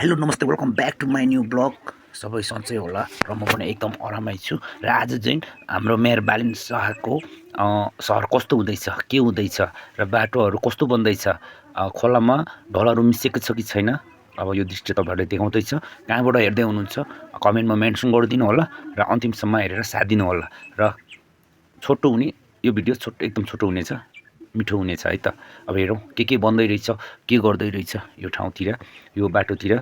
Hello नमस्ते welcome back to my new blog. सबै सन्चै होला र म पनि एकदम आरामै छु। र आज चाहिँ हाम्रो मेयर बालिन शाहको सहर कस्तो हुँदैछ, के हुँदैछ र बाटोहरू कस्तो बन्दैछ, खोलामा ढलहरू मिसिएको छ कि छैन, अब यो दृश्य तपाईँहरूले देखाउँदैछ। कहाँबाट हेर्दै हुनुहुन्छ कमेन्टमा मेन्सन गरिदिनु होला र अन्तिमसम्म हेरेर साथ दिनु होला। र छोटो हुने यो भिडियो एकदम छोटो हुनेछ, मिठो हुनेछ है त। अब हेरौँ के बन्दै रहेछ, के गर्दै रहेछ यो ठाउँतिर, यो बाटोतिर।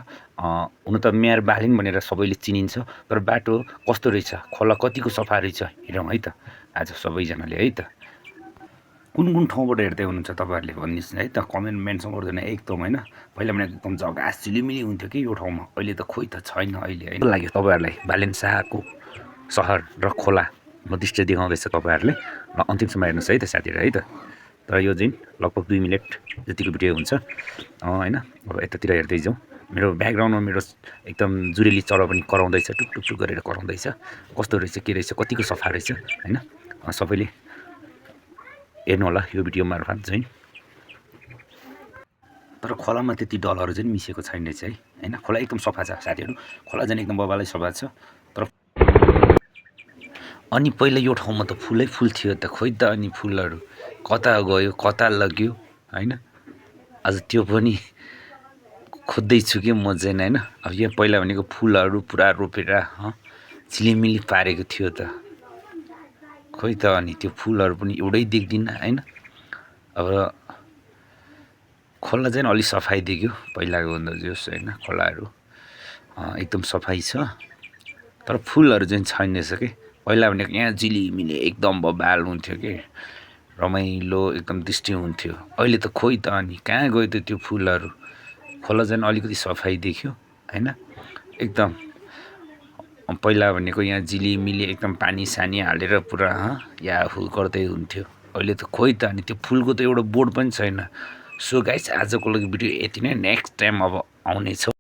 हुन त मेयर बालिन भनेर सबैले चिनिन्छ, तर बाटो कस्तो रहेछ, खोला कतिको सफा रहेछ हेरौँ है त आज सबैजनाले है त। कुन कुन ठाउँबाट हेर्दै हुनुहुन्छ तपाईँहरूले भनिदिनुहोस् है त, कमेन्ट मेन्सन गर्दैन एकदम होइन। पहिला भने एकदम जग्गा सिलिमिली हुन्थ्यो कि यो ठाउँमा, अहिले त खोइ त छैन अहिले होइन। लाग्यो तपाईँहरूलाई बालिन शाहको सहर र खोला म दृश्य देखाउँदैछ तपाईँहरूले, र अन्तिमसम्म हेर्नुहोस् है त साथीहरू है त। तर यो चाहिँ लगभग 2 मिनट जतिको भिडियो हुन्छ होइन। अब यतातिर हेर्दै जाउँ। मेरो ब्याकग्राउन्डमा मेरो एकदम जुरेली चरा पनि कराउँदैछ, टुक गरेर कराउँदैछ। कस्तो रहेछ, के रहेछ, कतिको सफा रहेछ होइन। सबैले हेर्नु होला यो भिडियो मार्फत चाहिँ। तर खोलामा त्यति डलहरू चाहिँ मिसिएको छैन रहेछ है होइन। खोला एकदम सफा छ साथीहरू, खोला चाहिँ एकदम बबालै सफा छ। तर अनि पहिला यो ठाउँमा त फुलै फुल थियो त, खोइ त अनि फुलहरू कता गयो, कता लग्यो होइन। आज त्यो पनि खोज्दैछु कि म चाहिँ होइन। अब यो पहिला भनेको फुलहरू पुरा रोपेर झिलिमिली पारेको थियो त, खोइ त अनि त्यो फुलहरू पनि एउटै देख्दिनँ होइन। अब खोला चाहिँ अलिक सफाइ देख्यो पहिलाको भन्दा जोस् होइन। खोलाहरू एकदम सफाइ छ, तर फुलहरू चाहिँ छैन रहेछ कि। पहिला भनेको यहाँ झिलिमिली एकदम बबाल हुन्थ्यो कि, रमाइलो एकदम दृष्टि हुन्थ्यो। अहिले त खोइ त अनि कहाँ गयो त त्यो फुलहरू। खोला चाहिँ अलिकति सफाइ देख्यो होइन एकदम। पहिला भनेको यहाँ झिलिमिली एकदम पानी सानी हालेर पुरा याहु गर्दै हुन्थ्यो। अहिले त खोइ त अनि त्यो फुलको त एउटा बोर्ड पनि छैन। सो गाइस आजको लागि भिडियो यति नै। नेक्स्ट टाइम अब आउनेछ।